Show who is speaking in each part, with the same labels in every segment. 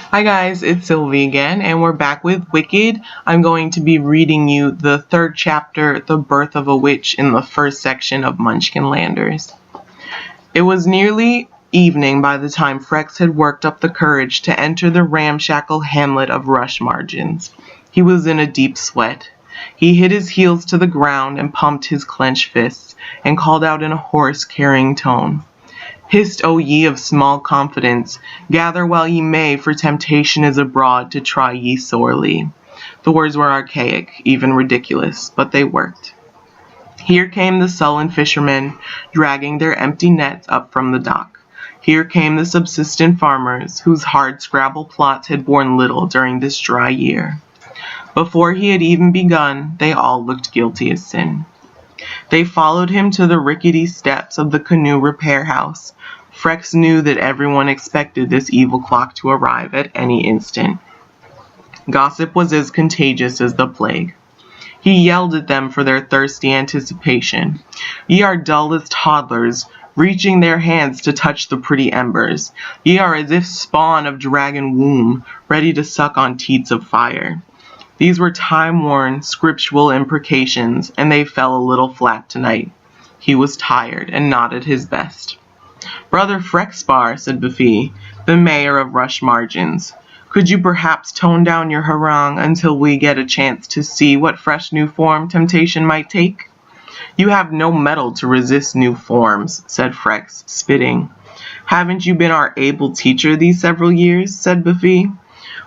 Speaker 1: Hi guys, it's Sylvie again, and we're back with Wicked. I'm going to be reading you the third chapter, The Birth of a Witch, in the first section of Munchkinlanders. It was nearly evening by the time Frex had worked up the courage to enter the ramshackle hamlet of Rush Margins. He was in a deep sweat. He hit his heels to the ground and pumped his clenched fists, and called out in a hoarse, carrying tone. Hist, O ye of small confidence, gather while ye may, for temptation is abroad to try ye sorely. The words were archaic, even ridiculous, but they worked. Here came the sullen fishermen, dragging their empty nets up from the dock. Here came the subsistent farmers, whose hard scrabble plots had borne little during this dry year. Before he had even begun, they all looked guilty as sin. They followed him to the rickety steps of the canoe repair house. Frex knew that everyone expected this evil clock to arrive at any instant. Gossip was as contagious as the plague. He yelled at them for their thirsty anticipation. Ye are dull as toddlers, reaching their hands to touch the pretty embers. Ye are as if spawn of dragon womb, ready to suck on teats of fire. These were time-worn, scriptural imprecations, and they fell a little flat tonight. He was tired, and not at his best. "Brother Frexbar," said Buffy, the mayor of Rush Margins, "could you perhaps tone down your harangue until we get a chance to see what fresh new form temptation might take?" "You have no mettle to resist new forms," said Frex, spitting. "Haven't you been our able teacher these several years?" said Buffy.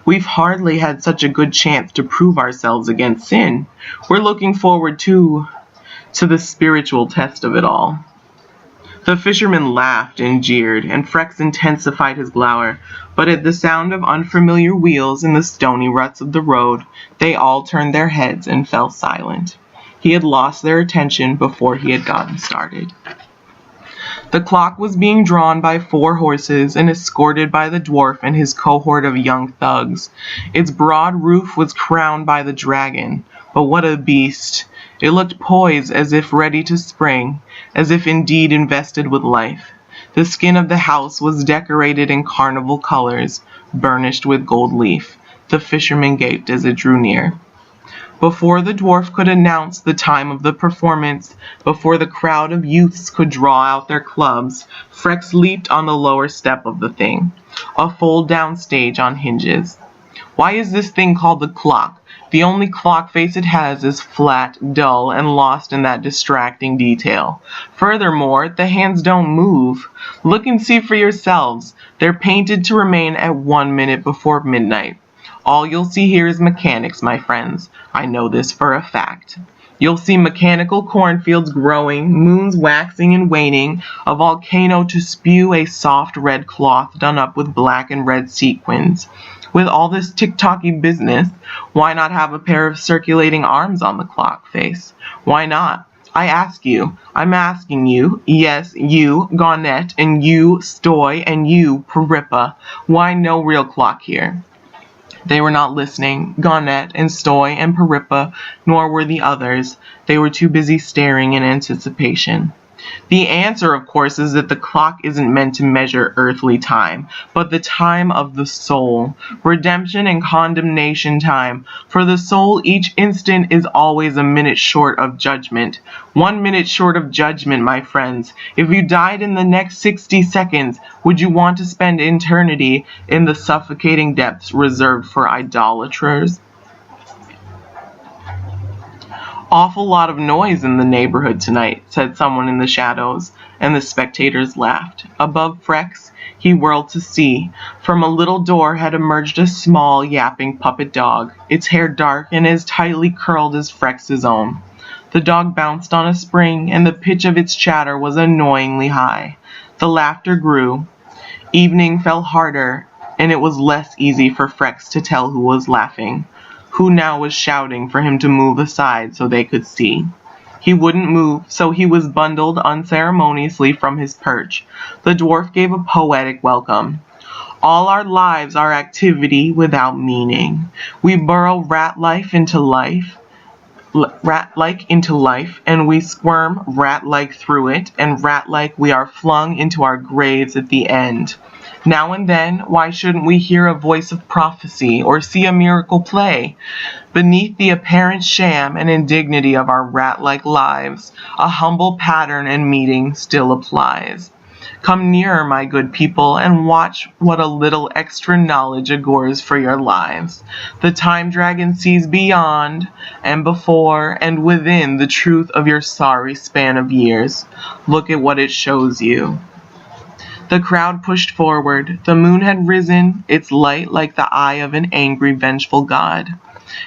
Speaker 1: "We've hardly had such a good chance to prove ourselves against sin. We're looking forward to the spiritual test of it all." The fisherman laughed and jeered, and Frex intensified his glower, but at the sound of unfamiliar wheels in the stony ruts of the road, they all turned their heads and fell silent. He had lost their attention before he had gotten started. The clock was being drawn by 4 horses and escorted by the dwarf and his cohort of young thugs. Its broad roof was crowned by the dragon, but what a beast! It looked poised as if ready to spring, as if indeed invested with life. The skin of the house was decorated in carnival colors, burnished with gold leaf. The fisherman gaped as it drew near. Before the dwarf could announce the time of the performance, before the crowd of youths could draw out their clubs, Frex leaped on the lower step of the thing, a fold-down stage on hinges. Why is this thing called the clock? The only clock face it has is flat, dull, and lost in that distracting detail. Furthermore, the hands don't move. Look and see for yourselves. They're painted to remain at 1 minute before midnight. All you'll see here is mechanics, my friends. I know this for a fact. You'll see mechanical cornfields growing, moons waxing and waning, a volcano to spew a soft red cloth done up with black and red sequins. With all this tick-tocky business, why not have a pair of circulating arms on the clock face? Why not? I ask you. I'm asking you. Yes, you, Garnet, and you, Stoy, and you, Perippa. Why no real clock here? They were not listening, Garnet and Stoy and Perippa, nor were the others. They were too busy staring in anticipation. The answer, of course, is that the clock isn't meant to measure earthly time, but the time of the soul, redemption and condemnation time. For the soul, each instant is always a minute short of judgment. 1 minute short of judgment, my friends. If you died in the next 60 seconds, would you want to spend eternity in the suffocating depths reserved for idolaters? "Awful lot of noise in the neighborhood tonight," said someone in the shadows, and the spectators laughed. Above Frex, he whirled to see. From a little door had emerged a small, yapping puppet dog, its hair dark and as tightly curled as Frex's own. The dog bounced on a spring, and the pitch of its chatter was annoyingly high. The laughter grew. Evening fell harder, and it was less easy for Frex to tell who was laughing. Who now was shouting for him to move aside so they could see. He wouldn't move, so he was bundled unceremoniously from his perch. The dwarf gave a poetic welcome. "All our lives are activity without meaning. We burrow rat life into life, rat-like into life, and we squirm rat-like through it, and rat-like we are flung into our graves at the end. Now and then, why shouldn't we hear a voice of prophecy, or see a miracle play? Beneath the apparent sham and indignity of our rat-like lives, a humble pattern and meaning still applies. Come nearer, my good people, and watch what a little extra knowledge agores for your lives. The time dragon sees beyond, and before, and within the truth of your sorry span of years. Look at what it shows you. The crowd pushed forward. The moon had risen, its light like the eye of an angry, vengeful god.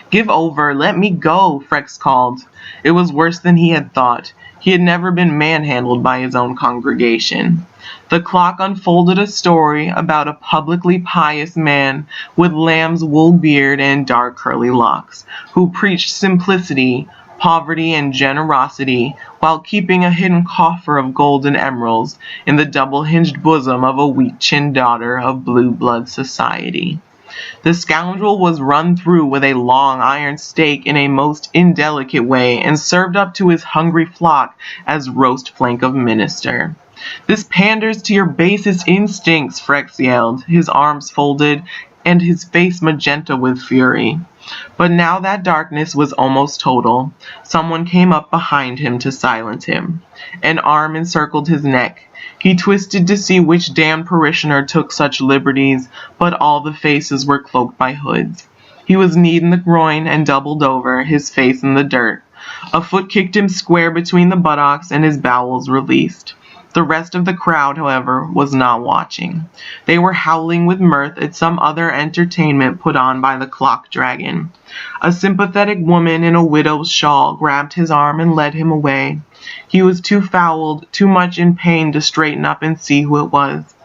Speaker 1: Give over, let me go, Frex called. It was worse than he had thought. He had never been manhandled by his own congregation. The clock unfolded a story about a publicly pious man with lamb's wool beard and dark curly locks, who preached simplicity, poverty, and generosity, while keeping a hidden coffer of gold and emeralds in the double-hinged bosom of a weak-chinned daughter of blue blood society. The scoundrel was run through with a long iron stake in a most indelicate way, and served up to his hungry flock as roast flank of minister. This panders to your basest instincts, Frex yelled, his arms folded, and his face magenta with fury. But now that darkness was almost total. Someone came up behind him to silence him. An arm encircled his neck. He twisted to see which damned parishioner took such liberties, but all the faces were cloaked by hoods. He was kneed in the groin and doubled over, his face in the dirt. A foot kicked him square between the buttocks, and his bowels released. The rest of the crowd, however, was not watching. They were howling with mirth at some other entertainment put on by the clock dragon. A sympathetic woman in a widow's shawl grabbed his arm and led him away. He was too fouled, too much in pain to straighten up and see who it was.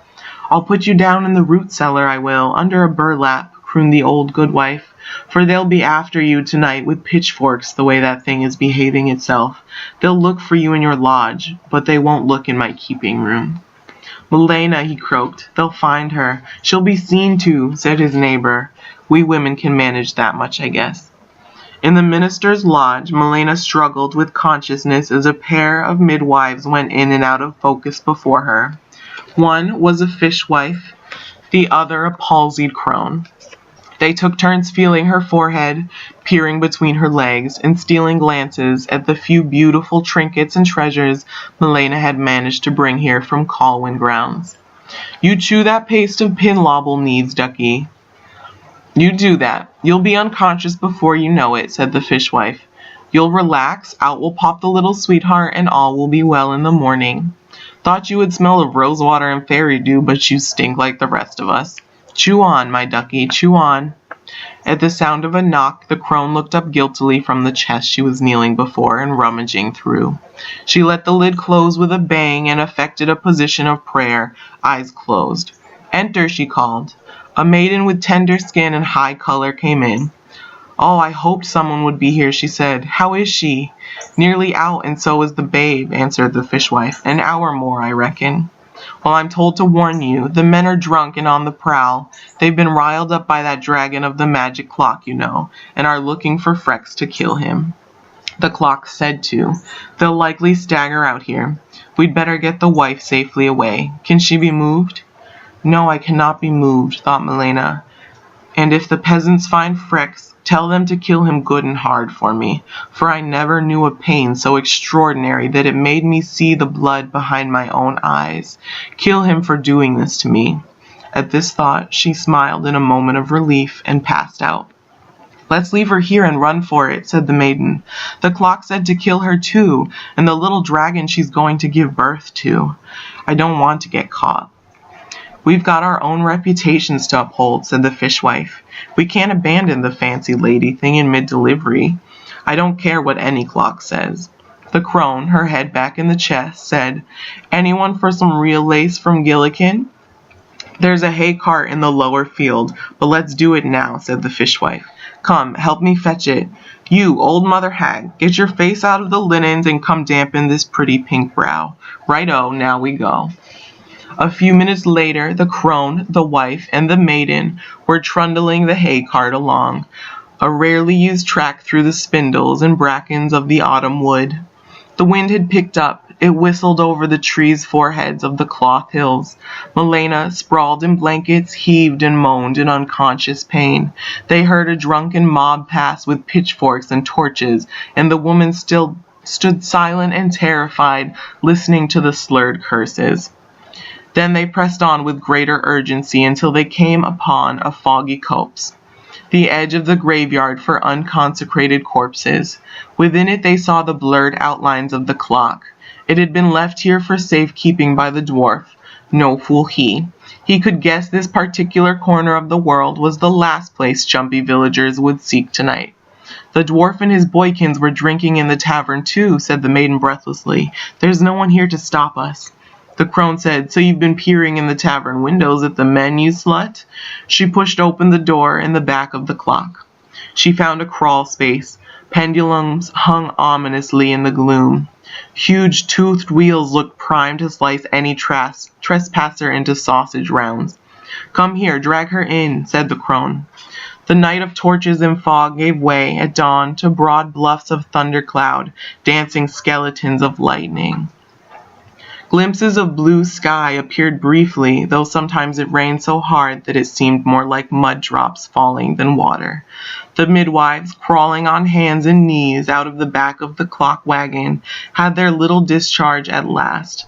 Speaker 1: "I'll put you down in the root cellar, I will, under a burlap," crooned the old goodwife, "for they'll be after you tonight with pitchforks the way that thing is behaving itself. They'll look for you in your lodge, but they won't look in my keeping room." "Milena," he croaked, "they'll find her. She'll be seen to," said his neighbor. "We women can manage that much, I guess." In the minister's lodge, Milena struggled with consciousness as a pair of midwives went in and out of focus before her. One was a fishwife, the other a palsied crone. They took turns feeling her forehead, peering between her legs, and stealing glances at the few beautiful trinkets and treasures Milena had managed to bring here from Colwyn grounds. "You chew that paste of pinlobble needs, ducky. You do that. You'll be unconscious before you know it," said the fishwife. "You'll relax, out will pop the little sweetheart, and all will be well in the morning. Thought you would smell of rosewater and fairy dew, but you stink like the rest of us. Chew on, my ducky, chew on." At the sound of a knock, the crone looked up guiltily from the chest she was kneeling before and rummaging through. She let the lid close with a bang and affected a position of prayer, eyes closed. "Enter," she called. A maiden with tender skin and high color came in. "Oh, I hoped someone would be here," she said. "How is she?" "Nearly out, and so is the babe," answered the fishwife. "An hour more, I reckon." "Well, I'm told to warn you. The men are drunk and on the prowl. They've been riled up by that dragon of the magic clock, you know, and are looking for Frex to kill him." The clock said to. "They'll likely stagger out here. We'd better get the wife safely away. Can she be moved?" "No, I cannot be moved," thought Milena. "And if the peasants find Frex, tell them to kill him good and hard for me, for I never knew a pain so extraordinary that it made me see the blood behind my own eyes. Kill him for doing this to me." At this thought, she smiled in a moment of relief and passed out. "Let's leave her here and run for it," said the maiden. "The clock said to kill her too, and the little dragon she's going to give birth to. I don't want to get caught." "We've got our own reputations to uphold," said the fishwife. "We can't abandon the fancy lady thing in mid-delivery. I don't care what any clock says." The crone, her head back in the chest, said, "Anyone for some real lace from Gillikin?" "There's a hay cart in the lower field, but let's do it now," said the fishwife. "Come, help me fetch it. You, old mother hag, get your face out of the linens and come dampen this pretty pink brow. Right-o, now we go." A few minutes later, the crone, the wife, and the maiden were trundling the hay cart along. a rarely used track through the spindles and brackens of the autumn wood. The wind had picked up. It whistled over the trees' foreheads of the cloth hills. Milena, sprawled in blankets, heaved and moaned in unconscious pain. They heard a drunken mob pass with pitchforks and torches, and the woman still stood silent and terrified, listening to the slurred curses. Then they pressed on with greater urgency until they came upon a foggy copse, the edge of the graveyard for unconsecrated corpses. Within it they saw the blurred outlines of the clock. It had been left here for safekeeping by the dwarf. No fool he. He could guess this particular corner of the world was the last place jumpy villagers would seek tonight. The dwarf and his boykins were drinking in the tavern too, said the maiden breathlessly. There's no one here to stop us. The crone said, so you've been peering in the tavern windows at the men, you slut? She pushed open the door in the back of the clock. She found a crawl space. Pendulums hung ominously in the gloom. Huge toothed wheels looked primed to slice any trespasser into sausage rounds. Come here, drag her in, said the crone. The night of torches and fog gave way at dawn to broad bluffs of thundercloud, dancing skeletons of lightning. Glimpses of blue sky appeared briefly, though sometimes it rained so hard that it seemed more like mud drops falling than water. The midwives, crawling on hands and knees out of the back of the clock wagon, had their little discharge at last.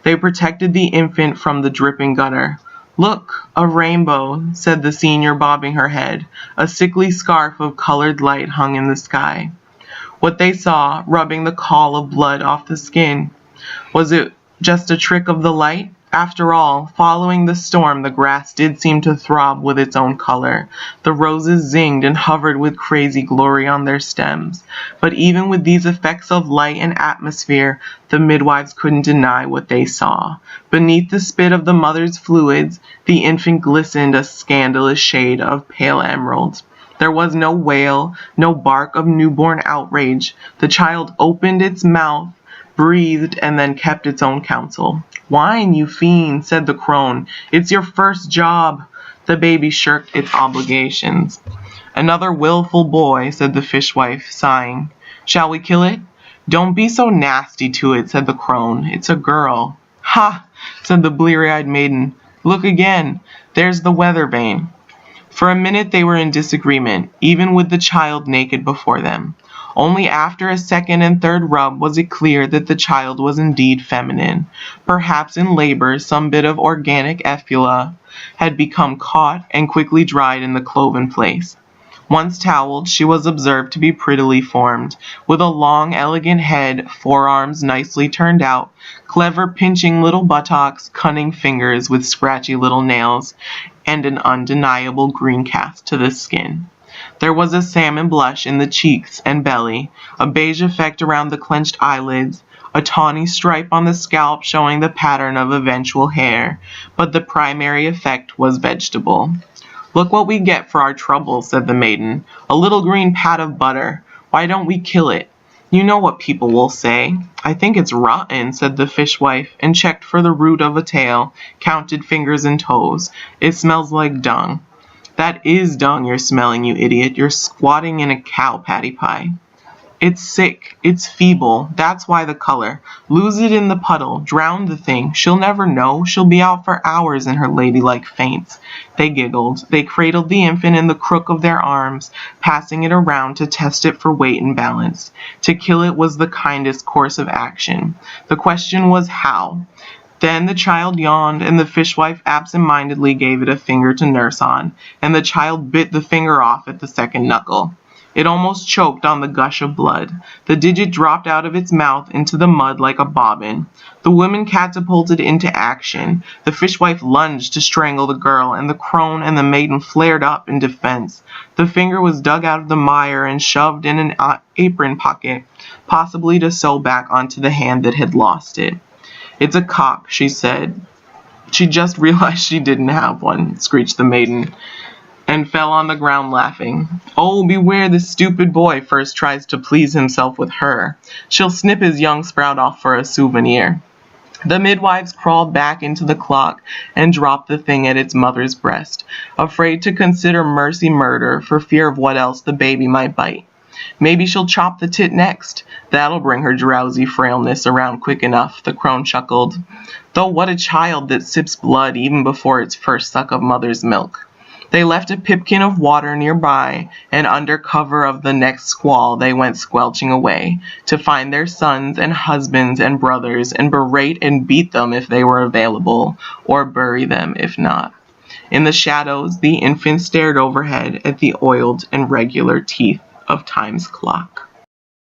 Speaker 1: They protected the infant from the dripping gutter. Look, a rainbow, said the senior, bobbing her head. A sickly scarf of colored light hung in the sky. What they saw, rubbing the caul of blood off the skin, was it just a trick of the light? After all, following the storm, the grass did seem to throb with its own color. The roses zinged and hovered with crazy glory on their stems. But even with these effects of light and atmosphere, the midwives couldn't deny what they saw. Beneath the spit of the mother's fluids, the infant glistened a scandalous shade of pale emerald. There was no wail, no bark of newborn outrage. The child opened its mouth, breathed, and then kept its own counsel. Whine, you fiend, said the crone. It's your first job. The baby shirked its obligations. Another willful boy, said the fishwife, sighing. Shall we kill it? Don't be so nasty to it, said the crone. It's a girl. Ha, said the bleary-eyed maiden. Look again. There's the weather vane. For a minute they were in disagreement, even with the child naked before them. Only after a second and third rub was it clear that the child was indeed feminine. Perhaps in labor some bit of organic effluvia had become caught and quickly dried in the cloven place. Once toweled, she was observed to be prettily formed, with a long, elegant head, forearms nicely turned out, clever pinching little buttocks, cunning fingers with scratchy little nails, and an undeniable green cast to the skin. There was a salmon blush in the cheeks and belly, a beige effect around the clenched eyelids, a tawny stripe on the scalp showing the pattern of eventual hair, but the primary effect was vegetable. Look what we get for our trouble, said the maiden. A little green pat of butter. Why don't we kill it? You know what people will say. I think it's rotten, said the fishwife, and checked for the root of a tail, counted fingers and toes. It smells like dung. That is dung you're smelling, you idiot. You're squatting in a cow patty pie. It's sick. It's feeble. That's why the color. Lose it in the puddle. Drown the thing. She'll never know. She'll be out for hours in her ladylike faints. They giggled. They cradled the infant in the crook of their arms, passing it around to test it for weight and balance. To kill it was the kindest course of action. The question was how. Then the child yawned, and the fishwife absent-mindedly gave it a finger to nurse on, and the child bit the finger off at the second knuckle. It almost choked on the gush of blood. The digit dropped out of its mouth into the mud like a bobbin. The woman catapulted into action. The fishwife lunged to strangle the girl, and the crone and the maiden flared up in defense. The finger was dug out of the mire and shoved in an apron pocket, possibly to sew back onto the hand that had lost it. It's a cock, she said. She just realized she didn't have one, screeched the maiden, and fell on the ground laughing. Oh, beware the stupid boy first tries to please himself with her. She'll snip his young sprout off for a souvenir. The midwives crawled back into the clock and dropped the thing at its mother's breast, afraid to consider Mercy murder for fear of what else the baby might bite. Maybe she'll chop the tit next. That'll bring her drowsy frailness around quick enough, the crone chuckled. Though what a child that sips blood even before its first suck of mother's milk. They left a pipkin of water nearby, and under cover of the next squall they went squelching away, to find their sons and husbands and brothers, and berate and beat them if they were available, or bury them if not. In the shadows, the infant stared overhead at the oiled and regular teeth of time's clock.